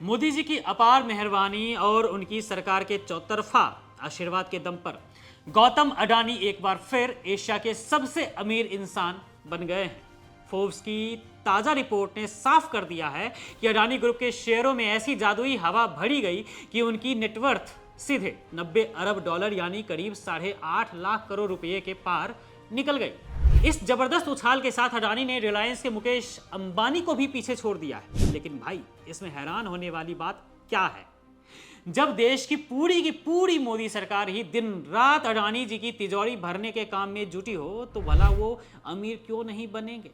मोदी जी की अपार मेहरबानी और उनकी सरकार के चौतरफा आशीर्वाद के दम पर गौतम अडानी एक बार फिर एशिया के सबसे अमीर इंसान बन गए हैं। फोर्ब्स की ताजा रिपोर्ट ने साफ कर दिया है कि अडानी ग्रुप के शेयरों में ऐसी जादुई हवा भरी गई कि उनकी नेटवर्थ सीधे 90 अरब डॉलर यानी करीब 8.5 लाख करोड़ रुपए के पार निकल गई। इस जबरदस्त उछाल के साथ अडानी ने रिलायंस के मुकेश अंबानी को भी पीछे छोड़ दिया है। लेकिन भाई, इसमें हैरान होने वाली बात क्या है? जब देश की पूरी मोदी सरकार ही दिन रात अडानी जी की तिजोरी भरने के काम में जुटी हो, तो भला वो अमीर क्यों नहीं बनेंगे?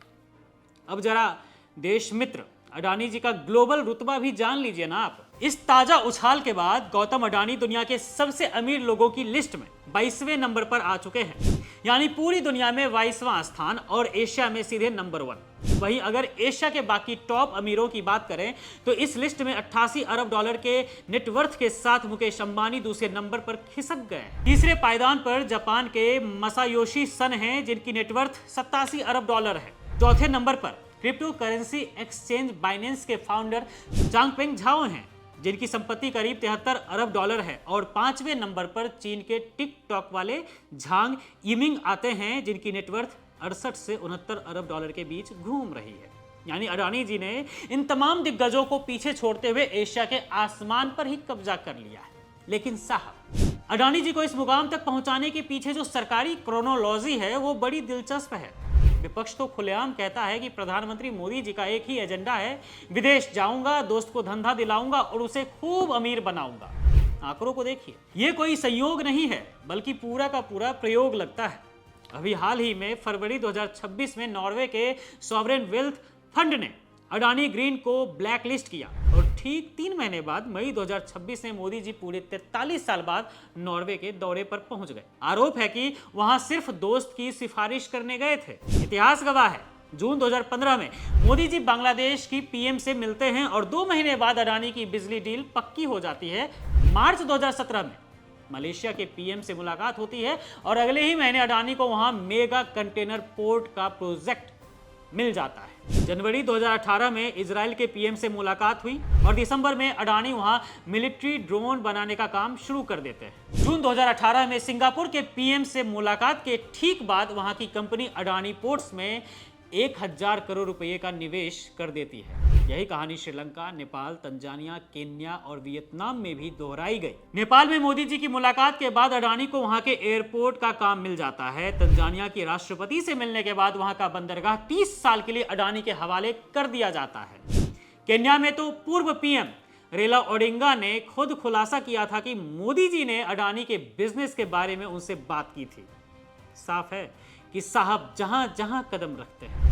अब जरा देश मित्र अडानी जी का ग्लोबल रुतबा भी जान लीजिए ना आप। इस ताजा उछाल के बाद गौतम अडानी दुनिया के सबसे अमीर लोगों की लिस्ट में 22वें नंबर पर आ चुके हैं, यानी पूरी दुनिया में 22वां स्थान और एशिया में सीधे नंबर 1। वहीं अगर एशिया के बाकी टॉप अमीरों की बात करें तो इस लिस्ट में 88 अरब डॉलर के नेटवर्थ के साथ मुकेश अंबानी दूसरे नंबर पर खिसक गए। तीसरे पायदान पर जापान के मसायोशी सन हैं, जिनकी नेटवर्थ 87 अरब डॉलर है। चौथे नंबर पर क्रिप्टो करेंसी एक्सचेंज बाइनेंस के फाउंडर चांगपेंग झाओ हैं, जिनकी संपत्ति करीब 73 अरब डॉलर है। और पांचवें नंबर पर चीन के टिकटॉक वाले झांग यिमिंग आते हैं, जिनकी नेटवर्थ 68 से 69 अरब डॉलर के बीच घूम रही है। यानी अडानी जी ने इन तमाम दिग्गजों को पीछे छोड़ते हुए एशिया के आसमान पर ही कब्जा कर लिया है। लेकिन साहब, अडानी जी को इस मुकाम तक पहुंचाने के पीछे जो सरकारी क्रोनोलॉजी है वो बड़ी दिलचस्प है। विपक्ष तो खुलेआम कहता है कि प्रधानमंत्री मोदी जी का एक ही एजेंडा है, विदेश जाऊंगा, दोस्त को धंधा दिलाऊंगा और उसे खूब अमीर बनाऊंगा। आंकड़ों को देखिए, ये कोई संयोग नहीं है बल्कि पूरा का पूरा प्रयोग लगता है। अभी हाल ही में फरवरी 2026 में नॉर्वे के सॉवरेन वेल्थ फंड ने अडानी ग्रीन को ब्लैकलिस्ट किया और ठीक 3 महीने बाद मई 2026 में मोदी जी पूरे 43 साल बाद नॉर्वे के दौरे पर पहुंच गए। आरोप है कि वहां सिर्फ दोस्त की सिफारिश करने गए थे। इतिहास गवाह है, जून 2015 में मोदी जी बांग्लादेश की पीएम से मिलते हैं और 2 महीने बाद अडानी की बिजली डील पक्की हो जाती है। मार्च 2017 में मलेशिया के पीएम से मुलाकात होती है और अगले ही महीने अडानी को वहां मेगा कंटेनर पोर्ट का प्रोजेक्ट मिल जाता है। जनवरी 2018 में इजराइल के पीएम से मुलाकात हुई और दिसंबर में अडानी वहां मिलिट्री ड्रोन बनाने का काम शुरू कर देते हैं। जून 2018 में सिंगापुर के पीएम से मुलाकात के ठीक बाद वहां की कंपनी अडानी पोर्ट्स में 1000 करोड़ रुपए का निवेश कर देती है। यही कहानी श्रीलंका, नेपाल, तंजानिया, केन्या और वियतनाम में भी दोहराई गई। नेपाल में मोदी जी की मुलाकात के बाद अडानी को वहां के एयरपोर्ट का काम मिल जाता है। तंजानिया के राष्ट्रपति से मिलने के बाद वहां का बंदरगाह 30 साल के लिए अडानी के हवाले कर दिया जाता है। केन्या में तो पूर्व पीएम रेला ओडिंगा ने खुद खुलासा किया था कि मोदी जी ने अडानी के बिजनेस के बारे में उनसे बात की थी। साफ है कि साहब जहां जहां कदम रखते हैं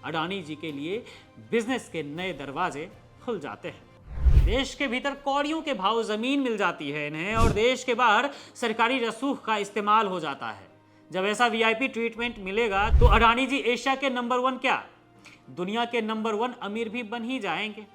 अडानी जी के लिए बिजनेस के नए दरवाजे खुल जाते हैं। देश के भीतर कौड़ियों के भाव जमीन मिल जाती है इन्हें और देश के बाहर सरकारी रसूख का इस्तेमाल हो जाता है। जब ऐसा वीआईपी ट्रीटमेंट मिलेगा तो अडानी जी एशिया के नंबर 1 क्या, दुनिया के नंबर 1 अमीर भी बन ही जाएंगे।